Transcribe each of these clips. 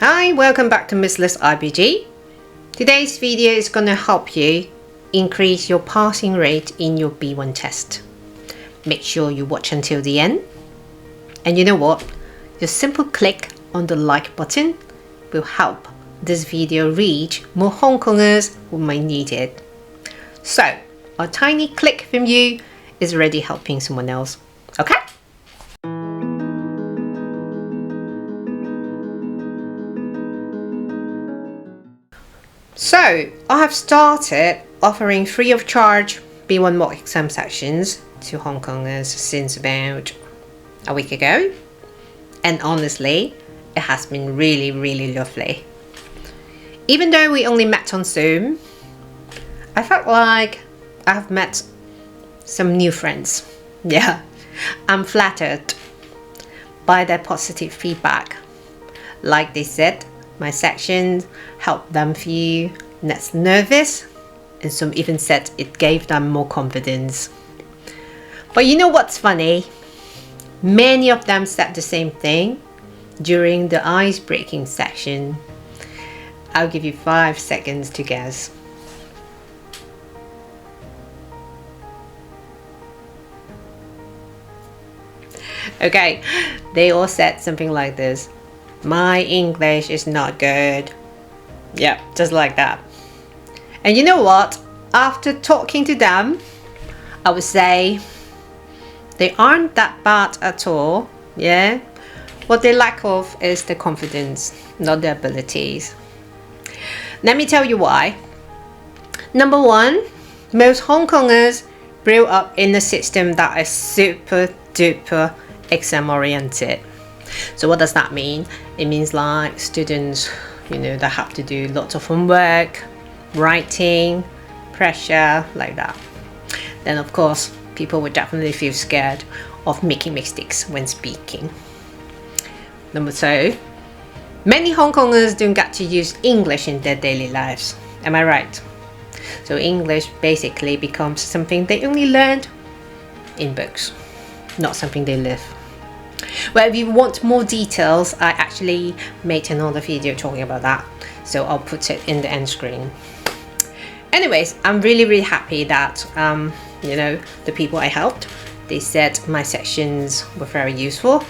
Hi, welcome back to Miss Liz RPG. Today's video is going to help you increase your passing rate in your B1 test. Make sure you watch until the end. And you know what? Just simple click on the like button will help this video reach more Hongkongers who might need it. So, a tiny click from you is already helping someone else. Okay? So, I have started offering free of charge B1 mock exam sessions to Hongkongers since about a week ago. And honestly, it has been really lovely. Even though we only met on Zoom, I felt like I have met some new friends. Yeah, I'm flattered by their positive feedback. Like they said, my sections helped them feel less nervous, and some even said it gave them more confidence. But you know what's funny? Many of them said the same thing during the ice-breaking section. I'll give you 5 seconds to guess. Okay, they all said something like this. My English is not good. Yeah, just like that. And you know what? After talking to them, I would say they aren't that bad at all. Yeah, what they lack of is the confidence, not the abilities. Let me tell you why. Number one, most Hongkongers grew up in a system that is super duper exam oriented. So what does that mean? It means like students, they have to do lots of homework, writing, pressure, like that. Then of course, people would definitely feel scared of making mistakes when speaking. Number two, many Hongkongers don't get to use English in their daily lives. Am I right? So English basically becomes something they only learned in books, not something they live. Well, if you want more details, I actually made another video talking about that, so I'll put it in the end screen. Anyways, I'm really happy that the people I helped, they said my sections were very useful.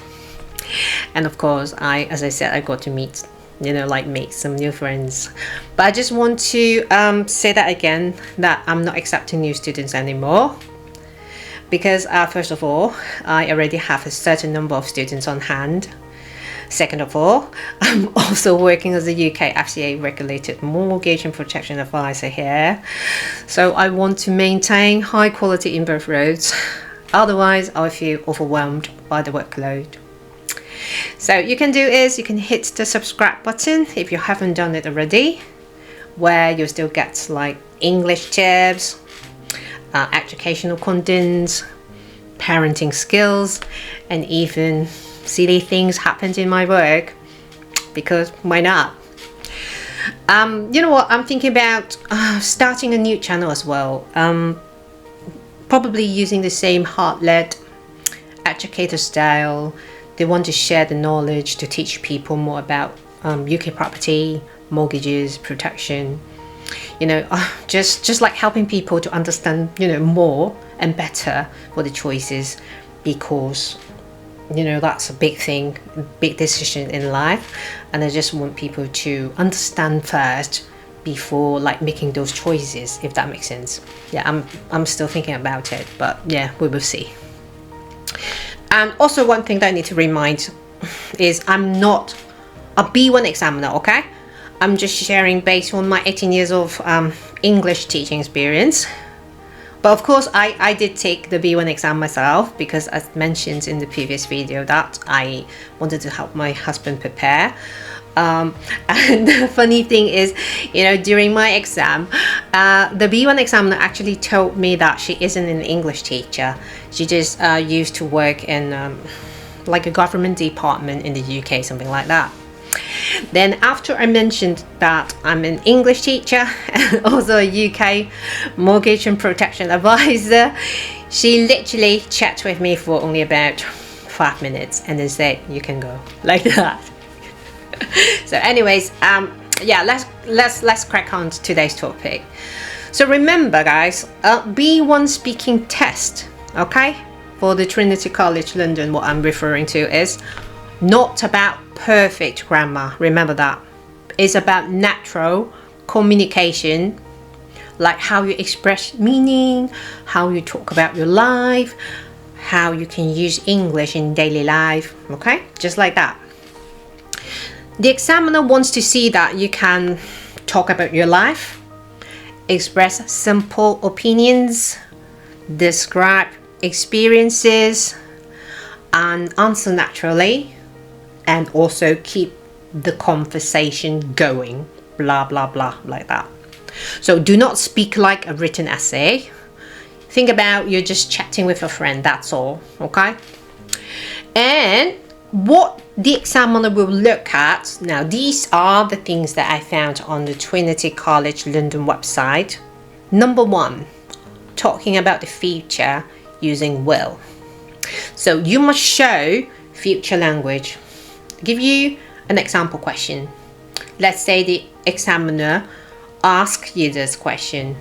And of course, as I said, I got to meet make some new friends. But I just want to say that again, that I'm not accepting new students anymore. Because first of all, I already have a certain number of students on hand. Second of all, I'm also working as a UK FCA regulated mortgage and protection advisor here. So I want to maintain high quality in both roles. Otherwise, I feel overwhelmed by the workload. So you can do is you can hit the subscribe button if you haven't done it already, where you'll still get like English tips, educational contents, parenting skills, and even silly things happened in my work, because why not? You know what, I'm thinking about starting a new channel as well, probably using the same heart-led educator style. They want to share the knowledge to teach people more about UK property, mortgages, protection. Just like helping people to understand, more and better for the choices, because, that's a big thing, big decision in life. And I just want people to understand first before making those choices, if that makes sense. Yeah, I'm still thinking about it, but yeah, we will see. And also one thing that I need to remind is I'm not a B1 examiner, okay? I'm just sharing based on my 18 years of English teaching experience. But of course, I did take the B1 exam myself, because as mentioned in the previous video that I wanted to help my husband prepare. And the funny thing is, during my exam, the B1 examiner actually told me that she isn't an English teacher. She just used to work in like a government department in the UK, something like that. Then after I mentioned that I'm an English teacher and also a UK mortgage and protection advisor, she literally chatted with me for only about 5 minutes and then said, "You can go," like that. So anyways, yeah, let's crack on to today's topic. So remember guys, B1 speaking test, okay, for the Trinity College London, what I'm referring to is not about perfect grammar. Remember that. It's about natural communication, like how you express meaning, how you talk about your life, how you can use English in daily life, okay? Just like that. The examiner wants to see that you can talk about your life, express simple opinions, describe experiences, and answer naturally, and also keep the conversation going, blah blah blah, like that. So do not speak like a written essay. Think about you're just chatting with a friend, that's all, okay? And what the examiner will look at, now these are the things that I found on the Trinity College London website. Number 1, talking about the future using will. So you must show future language. Give you an example question. Let's say the examiner asks you this question: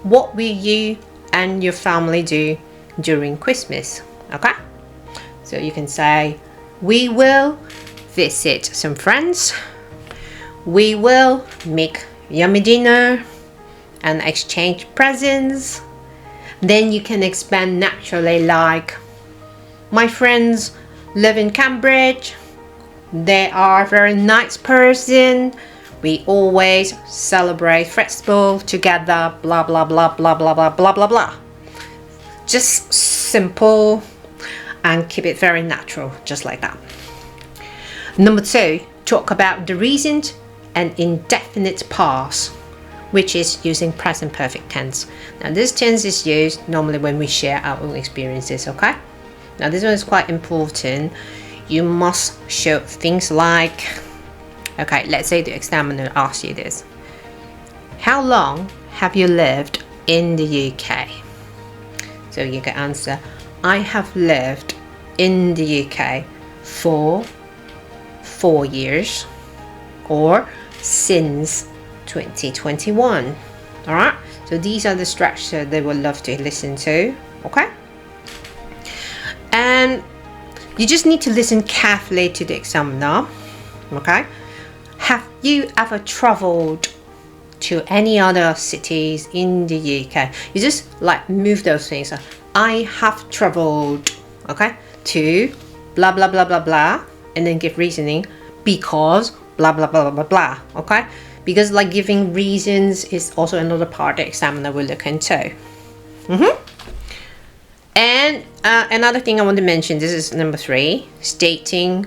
what will you and your family do during Christmas? Okay, so you can say, we will visit some friends, we will make yummy dinner and exchange presents. Then you can expand naturally, like, my friends live in Cambridge, they are a very nice person, we always celebrate festival together, blah blah blah blah blah blah blah blah blah. Just simple and keep it very natural, just like that. Number 2, talk about the recent and indefinite past, which is using present perfect tense. Now this tense is used normally when we share our own experiences, okay? Now this one is quite important. You must show things like, okay, let's say the examiner asks you this: how long have you lived in the UK? So you can answer, I have lived in the UK for 4 years, or since 2021. All right, so these are the structure they would love to listen to, okay? And you just need to listen carefully to the examiner, okay? Have you ever traveled to any other cities in the UK? You just like move those things. I have traveled, okay, to blah blah blah blah blah, and then give reasoning because blah blah blah blah blah, okay? Because like giving reasons is also another part the examiner will look into. And another thing I want to mention, this is number 3, stating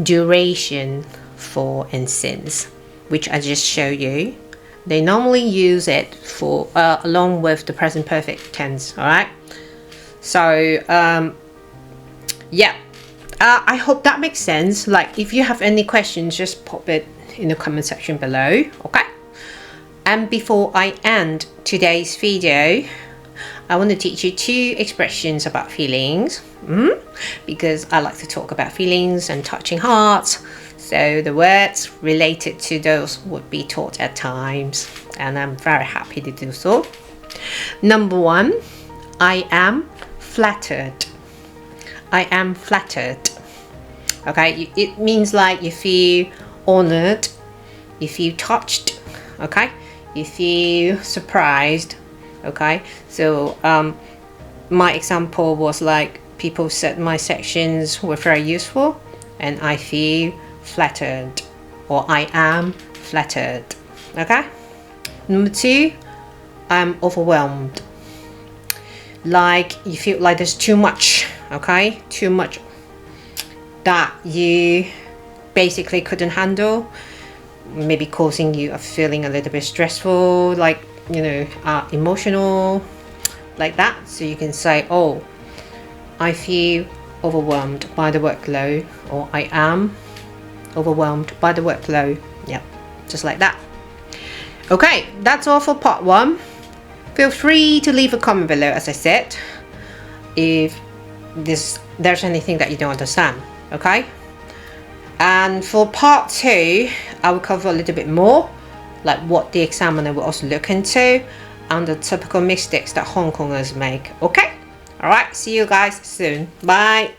duration for and since, which I just showed you. They normally use it for along with the present perfect tense, all right? So yeah, I hope that makes sense. Like, if you have any questions, just pop it in the comment section below, okay? And before I end today's video, I want to teach you 2 expressions about feelings, because I like to talk about feelings and touching hearts. So the words related to those would be taught at times, and I'm very happy to do so. Number 1, I am flattered. I am flattered. Okay, it means like you feel honored, you feel touched, okay, you feel surprised, okay? So my example was like, people said my sections were very useful and I feel flattered, or I am flattered, okay? Number 2, I'm overwhelmed. Like you feel like there's too much, okay? Too much that you basically couldn't handle, maybe causing you a feeling a little bit stressful, like, you know, emotional, like that. So you can say, oh, I feel overwhelmed by the workload, or I am overwhelmed by the workload. Yep, just like that. Okay, that's all for part 1. Feel free to leave a comment below, as I said, if there's anything that you don't understand, okay? And for part 2, I will cover a little bit more, like what the examiner will also look into and the typical mistakes that Hong Kongers make. Okay? Alright, see you guys soon. Bye.